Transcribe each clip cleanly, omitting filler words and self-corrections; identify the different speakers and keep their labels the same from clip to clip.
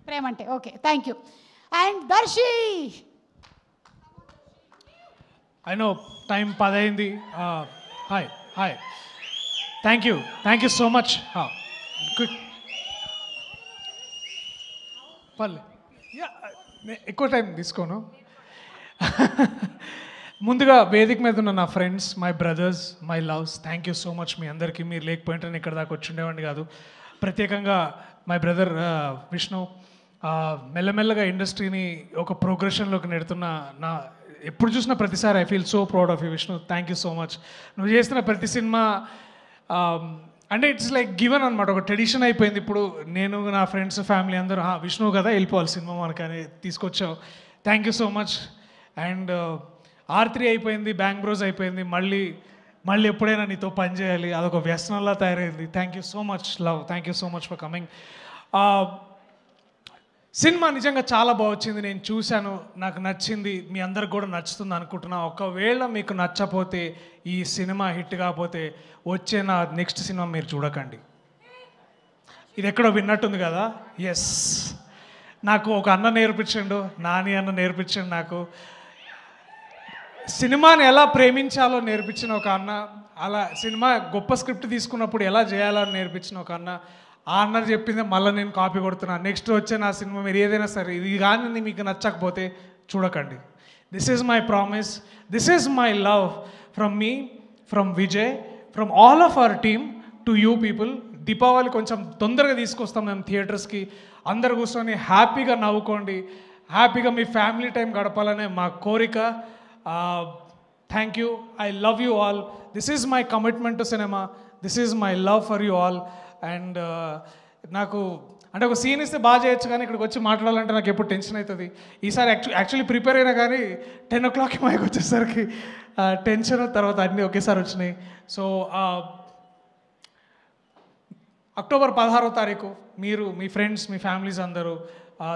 Speaker 1: Premante. Okay, thank you. And Darshi.
Speaker 2: I know time 10 అయింది. Hi hi, thank you so much. Quick పర్లే, ఎక్కువ time తీసుకోను. ముందుగా వేదిక మీద ఉన్న నా friends, my brothers, my loves, thank you so much మీ అందరికీ. మీరు లేకపోయింటే నేను ఇక్కడ దాకా వచ్చి ఉండేవాడిని కాదు. ప్రత్యేకంగా మై బ్రదర్ విష్ణు, మెల్లమెల్లగా ఇండస్ట్రీని ఒక ప్రోగ్రెషన్లోకి నెడుతున్న నా, ఎప్పుడు చూసినా ప్రతిసారి I feel so proud of you Vishnu. Thank you so much. నువ్వు చేస్తున్న ప్రతి సినిమా అంటే ఇట్స్ లైక్ గివెన్ అనమాట, ఒక ట్రెడిషన్ అయిపోయింది. ఇప్పుడు నేను నా ఫ్రెండ్స్ ఫ్యామిలీ అందరూ విష్ణు కదా వెళ్ళిపోవాలి సినిమా మనకని తీసుకొచ్చావు. Thank you so much. And R3 అయిపోయింది, బ్యాంగ్ బ్రోస్ అయిపోయింది, మళ్ళీ ఎప్పుడైనా నీతో పని చేయాలి, అదొక వ్యసనంలా తయారైంది. Thank you so much love, thank you so much for coming. Cinema నిజంగా చాలా బాగొచ్చింది, నేను చూశాను, నాకు నచ్చింది, మీ అందరికి కూడా నచ్చుతుంది అనుకుంటున్నా. ఒకవేళ మీకు నచ్చపోతే, ఈ సినిమా హిట్ కాకపోతే వచ్చే నా నెక్స్ట్ సినిమా మీరు చూడకండి. ఇది ఎక్కడో విన్నట్టుంది కదా. ఎస్, నాకు ఒక అన్న నేర్పించండు, నాని అన్న నేర్పించండు నాకు. సినిమాని ఎలా ప్రేమించాలో నేర్పించిన ఒక అన్న, అలా సినిమా గొప్ప స్క్రిప్ట్ తీసుకున్నప్పుడు ఎలా చేయాలో నేర్పించిన ఒక అన్న. ఆ అన్న చెప్పిందే మళ్ళీ నేను కాపీ కొడుతున్నాను. నెక్స్ట్ వచ్చే నా సినిమా మీరు ఏదైనా సరే ఇది కానీ మీకు నచ్చకపోతే చూడకండి. This is my promise, this is my love from me, from Vijay, from all of our team to you people. Deepavali కొంచెం తొందరగా తీసుకొస్తాం మేము థియేటర్స్కి. అందరు కూర్చొని హ్యాపీగా నవ్వుకోండి, హ్యాపీగా మీ ఫ్యామిలీ టైం గడపాలనే మా కోరిక. Thank you, I love you all. This is my commitment to cinema, this is my love for you all. And నాకు అంటే ఒక సీన్ ఇస్తే బాగా చేయొచ్చు, కానీ ఇక్కడికి వచ్చి మాట్లాడాలంటే నాకు ఎప్పుడు టెన్షన్ అవుతుంది. ఈసారి యాక్చువల్లీ ప్రిపేర్ అయినా కానీ 10 o'clock మైకి వచ్చేసరికి టెన్షన్, తర్వాత అన్నీ ఒకేసారి వచ్చినాయి. సో అక్టోబర్ 16వ తారీఖు మీరు, మీ ఫ్రెండ్స్, మీ ఫ్యామిలీస్ అందరూ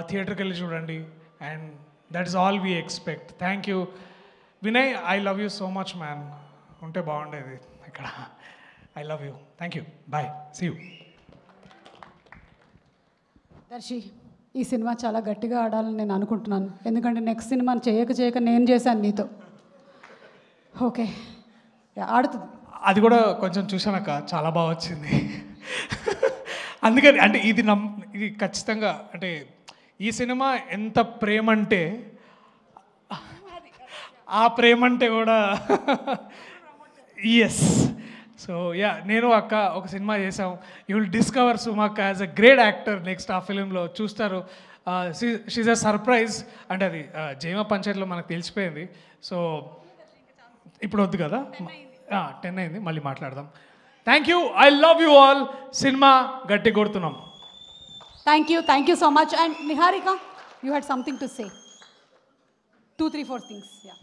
Speaker 2: థియేటర్కి వెళ్ళి చూడండి. And that is all we expect. Thank you Vinay, I love you so much man. ఉంటే బాగుండేది ఇక్కడ. I love you, thank you, bye, see you.
Speaker 1: Darshi, ఈ సినిమా చాలా గట్టిగా ఆడాలని నేను అనుకుంటున్నాను, ఎందుకంటే నెక్స్ట్ సినిమా చేయక నేను చేశాను నీతో. ఓకే, ఆడుతుంది.
Speaker 2: అది కూడా కొంచెం చూసానక్క, చాలా బాగా వచ్చింది. అందుకని అంటే ఇది ఖచ్చితంగా అంటే ఈ సినిమా ఎంత ప్రేమంటే ఆ ప్రేమంటే కూడా ఎస్. సో యా, నేను అక్క ఒక సినిమా చేసాం. యూ విల్ డిస్కవర్ సుమక్క as a great actor next. ఆ ఫిలింలో చూస్తారు. She's a surprise. అంటే అది జైమ పంచాయతీలో మనకు తెలిసిపోయింది. సో ఇప్పుడు వద్దు కదా, 10 అయింది, మళ్ళీ మాట్లాడదాం. Thank you, I love you all. Cinema గట్టి కొడుతున్నాం.
Speaker 1: Thank you so much. And Niharika, you had something to say. 2, 3, 4 things. Yeah.